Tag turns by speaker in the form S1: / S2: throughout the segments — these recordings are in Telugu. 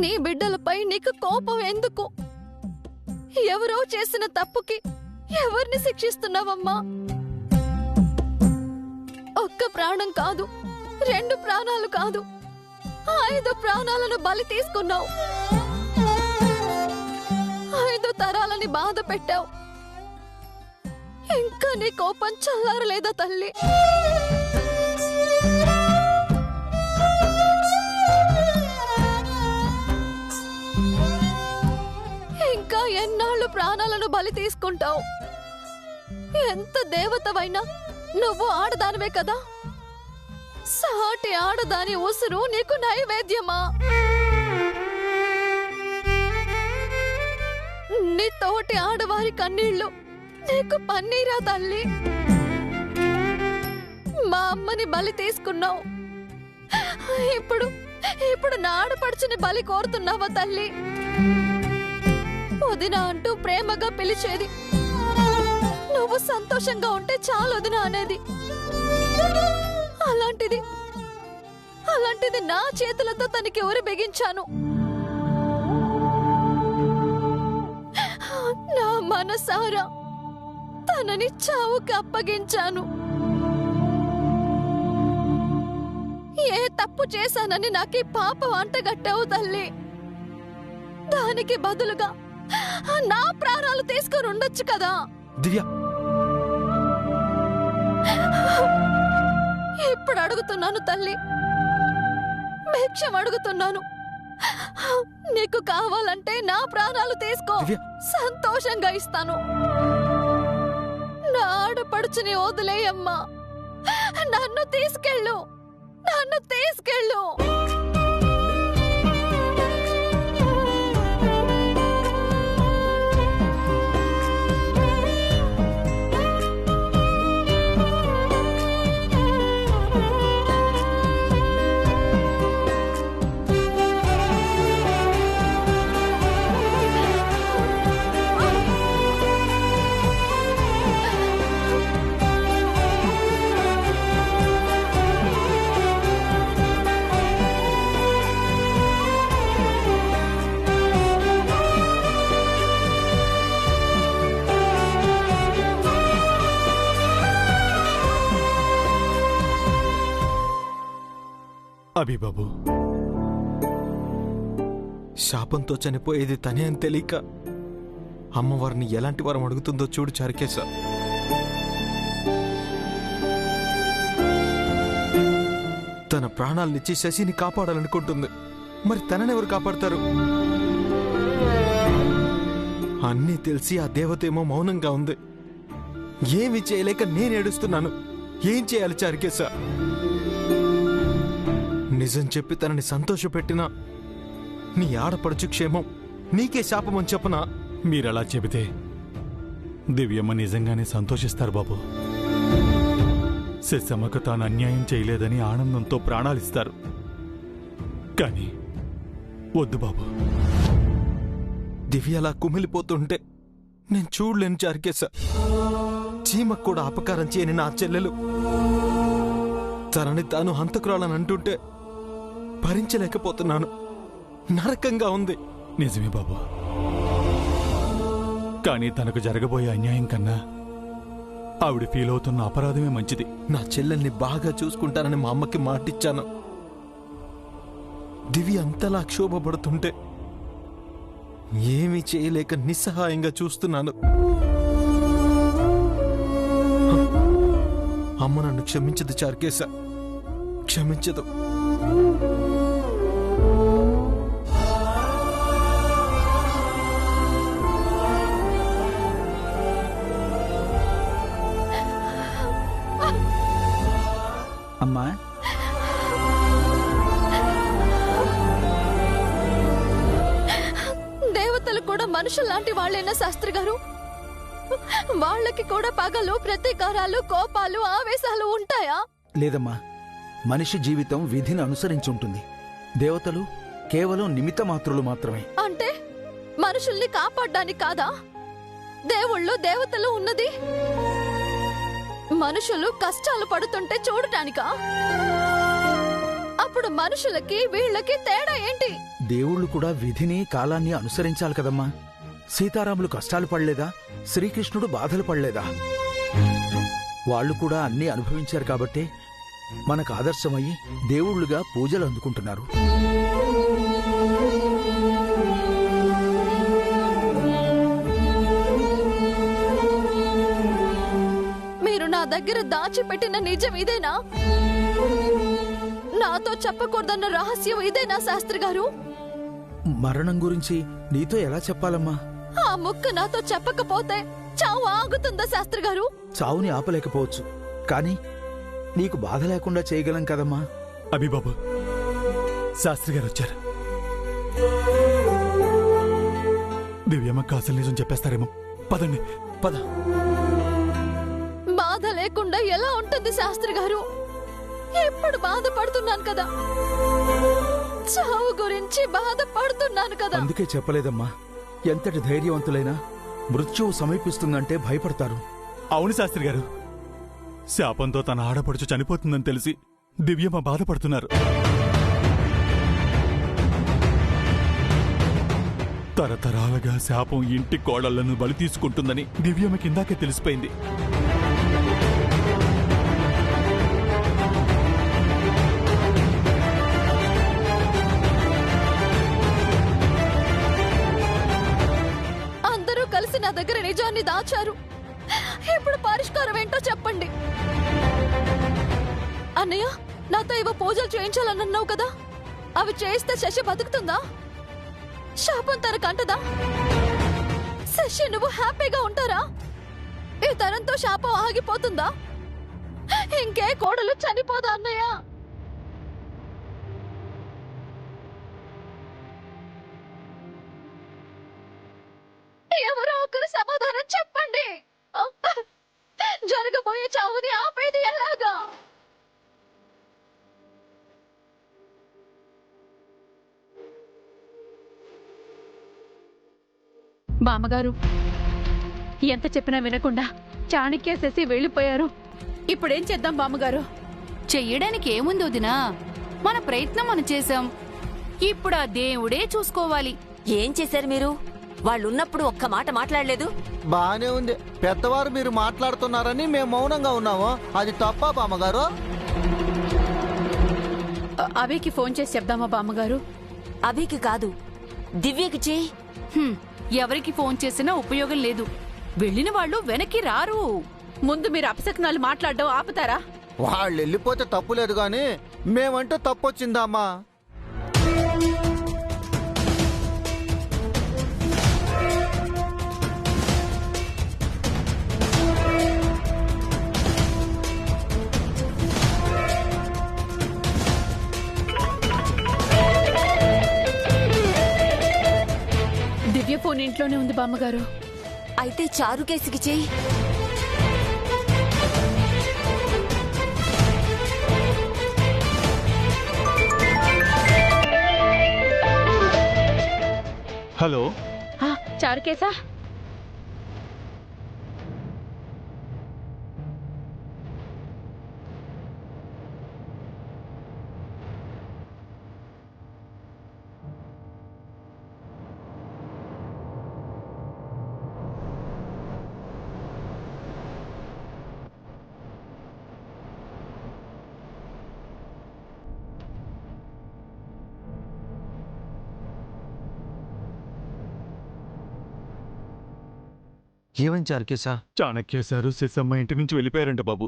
S1: నీ బిడ్డలపై నీకు కోపం ఎందుకు? ఎవరో చేసిన తప్పుకి ఎవరిని శిక్షిస్తున్నావమ్మా? ఒక్క ప్రాణం కాదు, 2 ప్రాణాలు కాదు, 5 ప్రాణాలను బలి తీసుకున్నావు. 5 తరాలని బాధ పెట్టావు. ఇంకా నీ కోపం చల్లారలేదా తల్లి? ఇంకా ఎన్నాళ్ళు ప్రాణాలను బలి తీసుకుంటావు? ఎంత దేవతవైనా నువ్వు ఆడదానివే కదా. సాటి ఆడదాని ఉసురు నీకు నైవేద్యమా? నీ తోటి ఆడవారి కన్నీళ్లు నీకు పన్నీరా తల్లి? మా అమ్మని బలి తీసుకున్నావు. ఇప్పుడు నా ఆడపడుచుని బలి కోరుతున్నావా తల్లి? వదిన అంటూ ప్రేమగా పిలిచేది. నువ్వు సంతోషంగా ఉంటే చాలు వదిన అనేది. అలాంటిది నా చేతులతో తనకి ఊరి బిగించాను. నా మనసారా తనని చావుకి అప్పగించాను. ఏ తప్పు చేశానని నాకీ పాపం అంటగట్టావు తల్లి. దానికి బదులుగా నా ప్రాణాలు తీసుకొని ఉండొచ్చు కదా.
S2: దివ్య,
S1: ఇప్పుడు అడుగుతున్నాను తల్లి, భిక్షం అడుగుతున్నాను. నీకు కావాలంటే నా ప్రాణాలు తీసుకో, సంతోషంగా ఇస్తాను. నా ఆడపడుచుని వదిలేయమ్మా. నన్ను తీసుకెళ్ళు.
S2: అభిబాబు, శాపంతో చనిపోయేది తనే అని తెలియక అమ్మవారిని ఎలాంటి వరం అడుగుతుందో చూడు చారుకేశ. తన ప్రాణాలనిచ్చి శశిని కాపాడాలనుకుంటుంది. మరి తననెవరు కాపాడతారు? అన్నీ తెలిసి ఆ దేవతేమో మౌనంగా ఉంది. ఏమి చేయలేక నేను ఏడుస్తున్నాను. ఏం చేయాలి చారుకేశ? నిజం చెప్పి తనని సంతోషపెట్టినా నీ ఆడపడుచు క్షేమం నీకే శాపమని చెప్పనా?
S3: మీరలా చెబితే దివ్యమ్మ నిజంగానే సంతోషిస్తారు బాబు. శశమ్మకు తాను అన్యాయం చేయలేదని ఆనందంతో ప్రాణాలిస్తారు. కానీ వద్దు బాబు.
S2: దివ్య అలా కుమిలిపోతుంటే నేను చూడలేను చారుకేశ. చీమకు కూడా అపకారం చేయని నా చెల్లెలు తనని తాను హంతకురాలని అంటుంటే భరించలేకపోతున్నాను. నరకంగా ఉంది.
S3: నిజమే బాబు. కానీ తనకు జరగబోయే అన్యాయం కన్నా ఆవిడ ఫీల్ అవుతున్న అపరాధమే మంచిది.
S2: నా చెల్లెల్ని బాగా చూసుకుంటానని మా అమ్మకి మాటిచ్చాను. దివ్య అంతలా క్షోభపడుతుంటే ఏమీ చేయలేక నిస్సహాయంగా చూస్తున్నాను. అమ్మ నన్ను క్షమించదు చారుకేశ, క్షమించదు.
S4: అమ్మా,
S1: దేవతలు కూడా మనుషుల్లాంటి వాళ్ళేనా శాస్త్రి గారు? వాళ్ళకి కూడా పగలు, ప్రతీకారాలు, కోపాలు, ఆవేశాలు ఉంటాయా?
S4: లేదమ్మా. మనిషి జీవితం విధిని అనుసరించుంటుంది. దేవతలు కేవలం నిమిత్త మాత్రులు మాత్రమే.
S1: అంటే మనుషుల్ని కాపాడ్డానికి కాదా దేవుళ్ళు, దేవతలు ఉన్నది? మనుషులు కష్టాలు పడుతుంటే చూడటానికా? అప్పుడు మనుషులకి వీళ్ళకి తేడా ఏంటి?
S4: దేవుళ్ళు కూడా విధిని కాలాన్ని అనుసరించాలి కదమ్మా. సీతారాములు కష్టాలు పడలేదా? శ్రీకృష్ణుడు బాధలు పడలేదా? వాళ్ళు కూడా అన్నీ అనుభవించారు కాబట్టే మనకు ఆదర్శమయ్యి దేవుళ్ళుగా పూజలు అందుకుంటున్నారు.
S1: మీరు నా దగ్గర దాచిపెట్టిన నిజం ఇదేనా? నాతో చెప్పకూడదన్న రహస్యం ఇదేనా శాస్త్రి గారు?
S4: మరణం గురించి నీతో ఎలా చెప్పాలమ్మా?
S1: ఆ ముక్క నాతో చెప్పకపోతే చావు ఆగుతుందా శాస్త్రి గారు?
S4: చావుని ఆపలేకపోవచ్చు, కానీ నీకు బాధ లేకుండా చేయగలం కదమ్మా.
S3: అభిబాబు, శాస్త్రి గారు వచ్చారు. దివ్యమ్మకి అసలు నిజం చెప్పేస్తారేమో. పదండి, పద.
S1: బాధ లేకుండా ఎలా ఉంటుంది శాస్త్రి గారు? ఎప్పుడు బాధపడుతున్నాను కదా, చావు గురించి బాధపడుతున్నాను కదా.
S4: అందుకే చెప్పలేదమ్మా. ఎంతటి ధైర్యవంతులైనా మృత్యువు సమీపిస్తుందంటే భయపడతారు.
S3: అవును శాస్త్రి గారు, శాపంతో తన ఆడపడుచు చనిపోతుందని తెలిసి దివ్యమ్మ బాధపడుతున్నారు. తరతరాలుగా శాపం ఇంటి కోడళ్లను బలి తీసుకుంటుందని దివ్యమ్మ కిందాకే తెలిసిపోయింది.
S1: అందరూ కలిసి నా దగ్గర నిజాన్ని దాచారు. ఇప్పుడు పరిష్కారం ఏంటో చెప్పండి. అన్నయ్య, నాతో ఇవ పూజలు చేయించాలన్నావు కదా, అవి చేస్తే శశి బతుకుతుందా? శాపం తనకంటదా? శశి నువ్వు హ్యాపీగా ఉంటారా? ఈ తరంతో శాపం ఆగిపోతుందా? ఇంకే కోడలు చనిపోదా అన్నయ్య? ఎవరో ఒకరు సమాధానం చెప్పండి. జరగబోయే చావుని ఆపేది ఎలాగా?
S5: బామ్మగారు, ఎంత చెప్పినా వినకుండా చాణక్య శశి వెళ్ళిపోయారు. ఇప్పుడేం చేద్దాం బామ్మగారు?
S6: చెయ్యడానికి ఏముంది వదినా? మన ప్రయత్నం మనం చేశాం. ఇప్పుడు ఆ దేవుడే చూసుకోవాలి.
S7: ఏం చేశారు మీరు? వాళ్ళున్నప్పుడు ఒక్క మాట మాట్లాడలేదు.
S8: బానే ఉంది, పెద్దవారు మీరు మాట్లాడుతున్నారని మేము మౌనంగా ఉన్నాము. అది తప్ప బామ్మగారు?
S5: అభికి ఫోన్ చేసి చెప్దామా బామ్మగారు?
S7: అభికి కాదు, దివ్యకి చెయ్యి.
S6: ఎవరికి ఫోన్ చేసినా ఉపయోగం లేదు. వెళ్ళిన వాళ్ళు వెనక్కి రారు.
S5: ముందు మీరు అపశకునాలు మాట్లాడడం ఆపుతారా?
S8: వాళ్ళు వెళ్ళిపోతే తప్పులేదు గాని మేమంటే తప్పొచ్చిందమ్మా.
S5: దివ్య ఫోన్ ఇంట్లోనే ఉంది బామ్మగారు.
S7: అయితే చారు కేసుకి చెయ్యి.
S3: హలో,
S5: చారుకేసా?
S2: ఏమని చారుకేశా?
S3: చాణక్య సారు శశమ్మ ఇంటి నుంచి వెళ్ళిపోయారంట బాబు.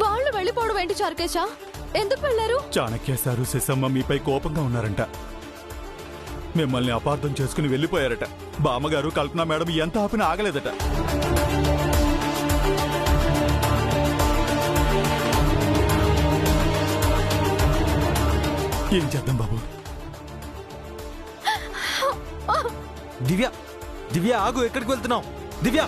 S1: వాళ్ళు వెళ్ళిపోవడం ఏంటి చారుకేశా? ఎందుకు వెళ్లారు?
S3: చాణక్య సారు శశమ్మ మీపై కోపంగా ఉన్నారంట. మిమ్మల్ని అపార్థం చేసుకుని వెళ్ళిపోయారట. బామ్మగారు కల్పన మేడం ఎంత ఆపినా ఆగలేదట. ఏం చేద్దాం బాబు?
S2: దివ్య, దివ్య ఆగు, ఎక్కడికి వెళ్తున్నావు? దివ్య,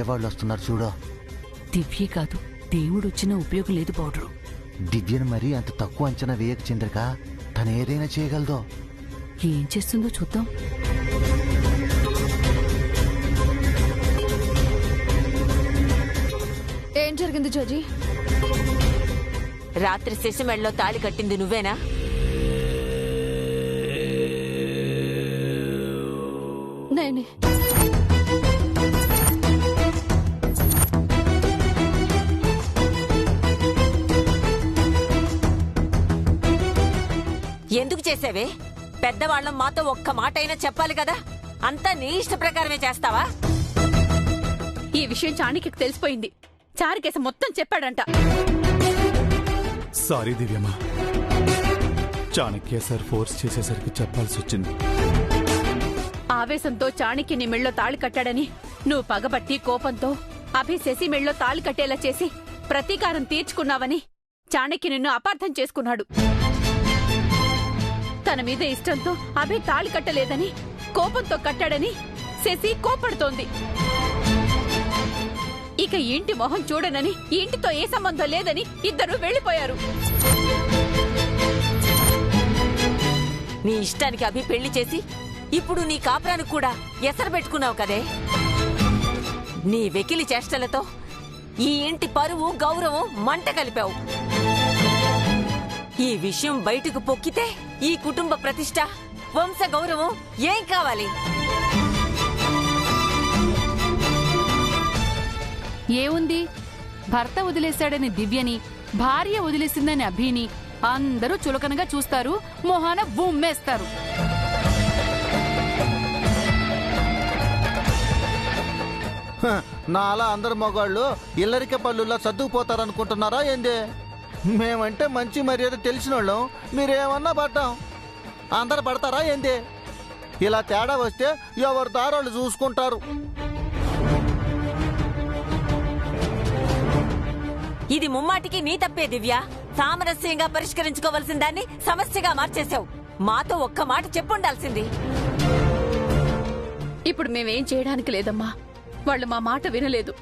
S8: వాళ్ళు వస్తున్నారు చూడు.
S6: దివ్య కాదు, దేవుడు వచ్చినా ఉపయోగం లేదు పౌడరు.
S8: దివ్యను మరీ అంత తక్కువ అంచనా వేయక చంద్రిక. తను ఏదైనా చేయగలదో.
S6: ఏం చేస్తుందో చూద్దాం.
S1: ఏం జరిగింది జడ్జి?
S7: రాత్రి శశి మెడలో తాళి కట్టింది నువ్వేనా?
S1: నేనే.
S7: ఎందుకు చేసావే? పెద్దవాళ్ళం మాతో ఒక్క మాట అయినా చెప్పాలి కదా. అంతా నీ ఇష్ట ప్రకారమే చేస్తావా?
S5: ఈ విషయం చాణక్యకి తెలిసిపోయింది. చారుకేశ మొత్తం చెప్పాడంట.
S3: సారీ దివ్యమ్మా, చాణక్య సార్ ఫోర్స్ చేసేసరికి చెప్పాల్సి వచ్చింది.
S5: ఆవేశంతో చాణక్య నీ మెళ్ళో తాళి కట్టాడని నువ్వు పగబట్టి కోపంతో అభి శశి మెళ్ళో తాళి కట్టేలా చేసి ప్రతీకారం తీర్చుకున్నావని చాణక్య నిన్ను అపార్థం చేసుకున్నాడు. తన మీద ఇష్టంతో అభి తాళి కట్టలేదని కోపంతో కట్టాడని శశి కోపడుతోంది. ఇక ఇంటి మొహం చూడనని, ఇంటితో ఏ సంబంధం లేదని ఇద్దరు వెళ్లిపోయారు.
S7: నీ ఇష్టానికి అభి పెళ్లి చేసి ఇప్పుడు నీ కాపురానికి కూడా ఎసరు పెట్టుకున్నావు కదే. నీ వెకిలి చేష్టలతో ఈ ఇంటి పరువు గౌరవం మంట కలిపావు. ఈ విషయం బయటకు పొక్కితే ఈ కుటుంబ ప్రతిష్ట, వంశ గౌరవం ఏం కావాలి?
S6: ఏముంది, భర్త వదిలేశాడని దివ్యని, భార్య వదిలేసిందని అభిని అందరూ చులకనగా చూస్తారు, మొహాన బుమ్మేస్తారు.
S8: నాలా అందరు మగాళ్ళు ఇల్లరిక పళ్ళులా సర్దుకుపోతారనుకుంటున్నారా ఏంది? మేమంటే మంచి మర్యాద తెలిసిన వాళ్ళం, మీరేమన్నా పడ్డాం. అందరు పడతారా ఏంది? ఇలా తేడా వస్తే ఎవరి దారాళ్ళు చూసుకుంటారు.
S7: ఇది ముమ్మాటికి నీ తప్పే దివ్య. సామరస్యంగా పరిష్కరించుకోవలసిన దాన్ని సమస్యగా మార్చేశావు. మాతో ఒక్క మాట చెప్పుండాల్సింది.
S5: ఇప్పుడు మేమేం చేయడానికి లేదమ్మా. వాళ్ళు మా మాట వినలేదు.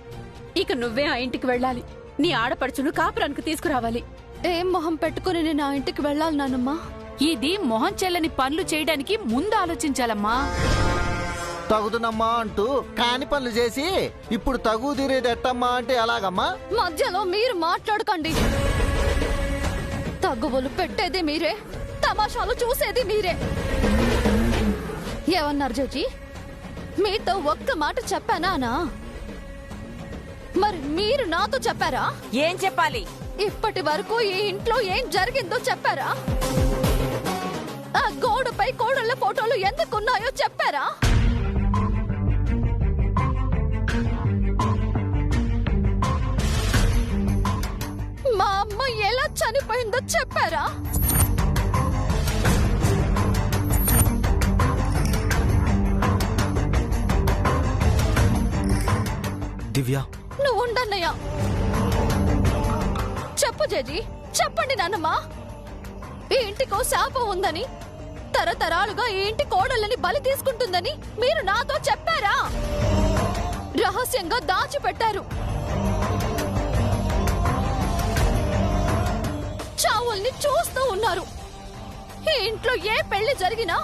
S5: ఇక నువ్వే ఆ ఇంటికి వెళ్ళాలి. నీ ఆడపడుచును కాపురానికి తీసుకురావాలి.
S1: ఏం మొహం పెట్టుకుని నేను ఆ ఇంటికి వెళ్ళాలి నానమ్మా?
S6: ఇది మొహం చెల్లని పనులు చేయడానికి ముందు ఆలోచించాలమ్మా.
S8: తగుదునమ్మా అంటూ కాని పనులు చేసి ఇప్పుడు తగు తీరేది ఎట్టమ్మా అంటే ఎలాగమ్మా?
S1: మధ్యలో మీరు మాట్లాడకండి. తగ్గువలు పెట్టేది మీరే, తమాషాలు చూసేది మీరే. ఏమన్నారు జడ్జి? మీతో ఒక్క మాట చెప్పానా? మరి మీరు నాతో చెప్పారా?
S7: ఏం చెప్పాలి?
S1: ఇప్పటి వరకు ఈ ఇంట్లో ఏం జరిగిందో చెప్పారా? ఆ గోడపై కోడళ్ళ ఫోటోలు ఎందుకున్నాయో చెప్పారా? మా అమ్మ ఎలా చనిపోయిందో చెప్పారా?
S2: దివ్య,
S1: నువ్వు ఉండన్నయ్యా. చెప్పు జడ్జి, చెప్పండి నాన్నమ్మా. ఈ ఇంటికో శాపం ఉందని, తరతరాలుగా ఈ ఇంటి కోడళ్ళని బలి తీసుకుంటుందని మీరు నాతో చెప్పారా? రహస్యంగా దాచిపెట్టారు. చావుల్ని చూస్తూ ఉన్నారు. ఈ ఇంట్లో ఏ పెళ్లి జరిగినా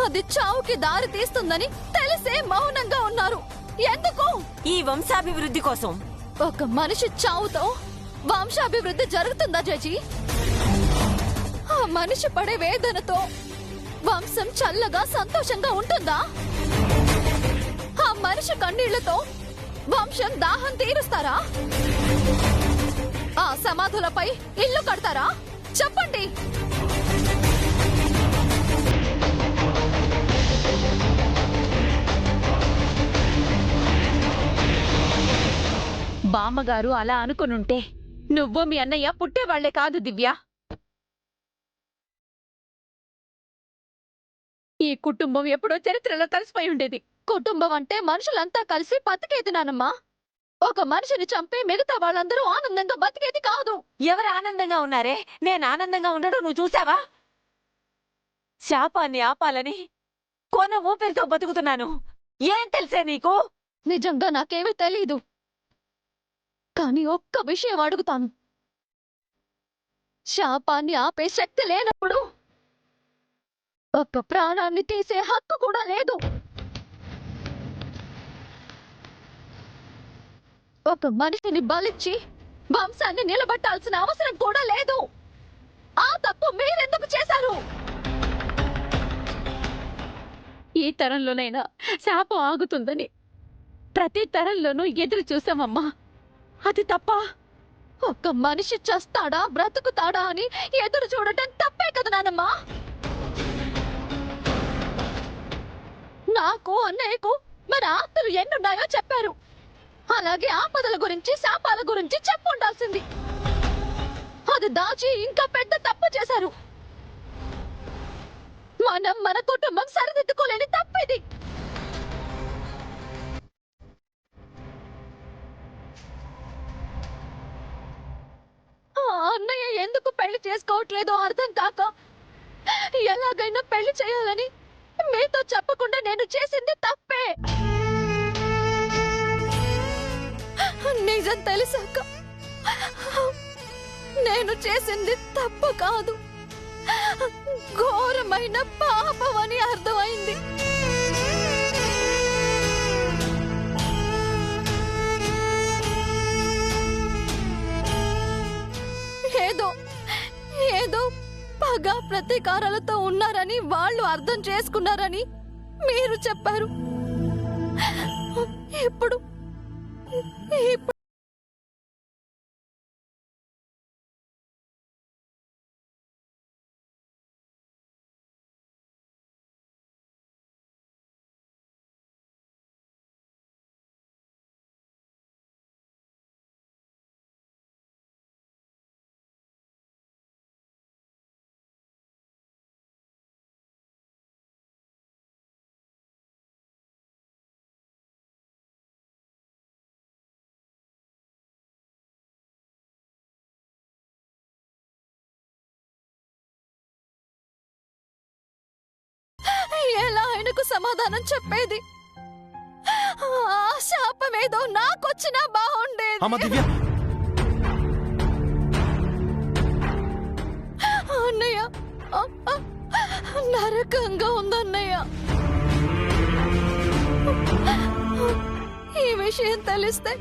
S1: అది చావుకి దారి తీస్తుందని తెలిసే మౌనంగా ఉన్నారు. ఎందుకు?
S7: ఈ వంశాభివృద్ధి కోసం.
S1: ఒక మనిషి చావుతో వంశాభివృద్ధి జరుగుతుందా జడ్జి? ఆ మనిషి పడే వేదనతో వంశం చల్లగా సంతోషంగా ఉంటుందా? ఆ మనిషి కన్నీళ్లతో వంశం దాహం తీరుస్తారా? ఆ సమాధులపై ఇల్లు కడతారా? చెప్పండి.
S5: బామ్మగారు అలా అనుకునుంటే నువ్వు మీ అన్నయ్య పుట్టేవాళ్లే కాదు దివ్య. ఈ కుటుంబం ఎప్పుడో చరిత్రలో కలిసిపోయి ఉండేది.
S1: కుటుంబం అంటే మనుషులంతా కలిసి బతికేది నానమ్మా. ఒక మనిషిని చంపి మిగతా వాళ్ళందరూ ఆనందంగా బతికేది కాదు.
S7: ఎవరు ఆనందంగా ఉన్నారే? నేను ఆనందంగా ఉండడం నువ్వు చూసావా? శాపాన్ని ఆపాలని కొన ఊపిరితో బతుకుతున్నాను. ఏం తెలుసే నీకు?
S1: నిజంగా నాకేమీ తెలీదు. కానీ ఒక్క విషయం అడుగుతాను. శాపాన్ని ఆపే శక్తి లేనప్పుడు ఒక్క ప్రాణాన్ని తీసే హక్కు కూడా లేదు. ఒక మనిషిని బలిచ్చి వంశాన్ని నిలబెట్టాల్సిన అవసరం కూడా లేదు. ఆ తప్పు మీరెందుకు చేశారు?
S5: ఈ తరంలోనైనా శాపం ఆగుతుందని ప్రతి తరంలోనూ ఎదురు చూసామమ్మా. అది తప్ప
S1: ఒక్క మనిషి చస్తాడా బ్రతుకుతాడా అని ఎదురు చూడటం తప్పే కదా నానమ్మా. నాకు అన్నయ్యకు మన ఆస్తులు ఎన్నున్నాయో చెప్పారు. అలాగే ఆపదల గురించి శాపాల గురించి చెప్పుండాల్సింది. అది దాచి ఇంకా పెద్ద తప్పు చేశారు. మనం మన కుటుంబం సరిదిద్దుకోలేని తప్పిది. అన్నయ్య ఎందుకు పెళ్లి చేసుకోవట్లేదో అర్థం కాక ఎలాగైనా పెళ్లి చేయాలని మీతో చెప్పకుండా నేను చేసింది తప్పే. నిజం తెలిసాక నేను చేసింది తప్పు కాదు, ఘోరమైన పాపం అని అర్థమైంది. ఏదో పగ ప్రతీకారాలతో ఉన్నారని వాళ్ళు అర్థం చేసుకున్నారని మీరు చెప్పారు. ఇప్పుడు ఎలా ఆయనకు సమాధానం చెప్పేది? ఆ శాపమేదో నాకొచ్చినా బాగుండేది.
S2: అమ్మ దివ్య,
S1: అన్నయ్య, నరకంగా ఉందన్నయ్య. ఈ విషయం తెలిస్తే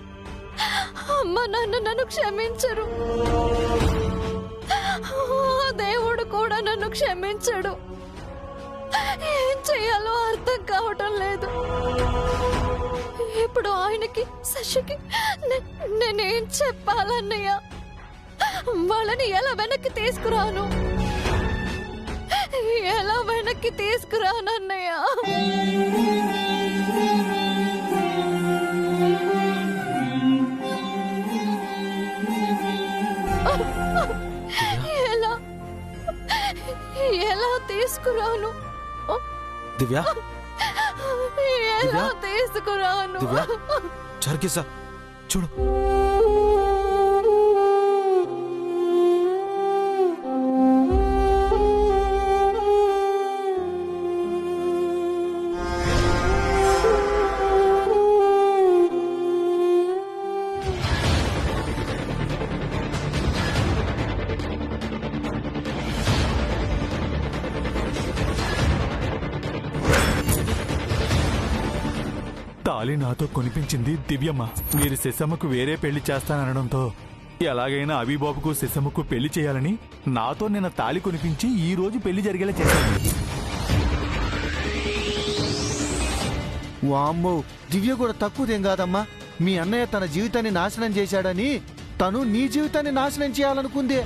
S1: అమ్మ నన్ను క్షమించరు. దేవుడు కూడా నన్ను క్షమించడు. ఏం చెయ్యాలో అర్థం కావటం లేదు. ఇప్పుడు ఆయనకి శశికి నేనేం చెప్పాలన్నయ్య? వాళ్ళని ఎలా వెనక్కి తీసుకురాను? ఎలా వెనక్కి తీసుకురానన్నయ్య? ఎలా తీసుకురాను?
S2: దివ్య,
S1: ఎలా తీసుకురాను?
S2: దివ్య జరిగేసా చూడు.
S3: తాళి నాతో కొనిపించింది దివ్యమ్మ. మీరు శశమ్మకు వేరే పెళ్లి చేస్తానడంతో ఎలాగైనా అభిబాబుకు శశమ్మకు పెళ్లి చేయాలని నాతో నిన్న తాళి కొనిపించి ఈ రోజు పెళ్లి జరిగేలా చేశాను.
S8: వామ్మో, దివ్య కూడా తక్కువదేం కాదమ్మా. మీ అన్నయ్య తన జీవితాన్ని నాశనం చేశాడని తను నీ జీవితాన్ని నాశనం చేయాలనుకుంది.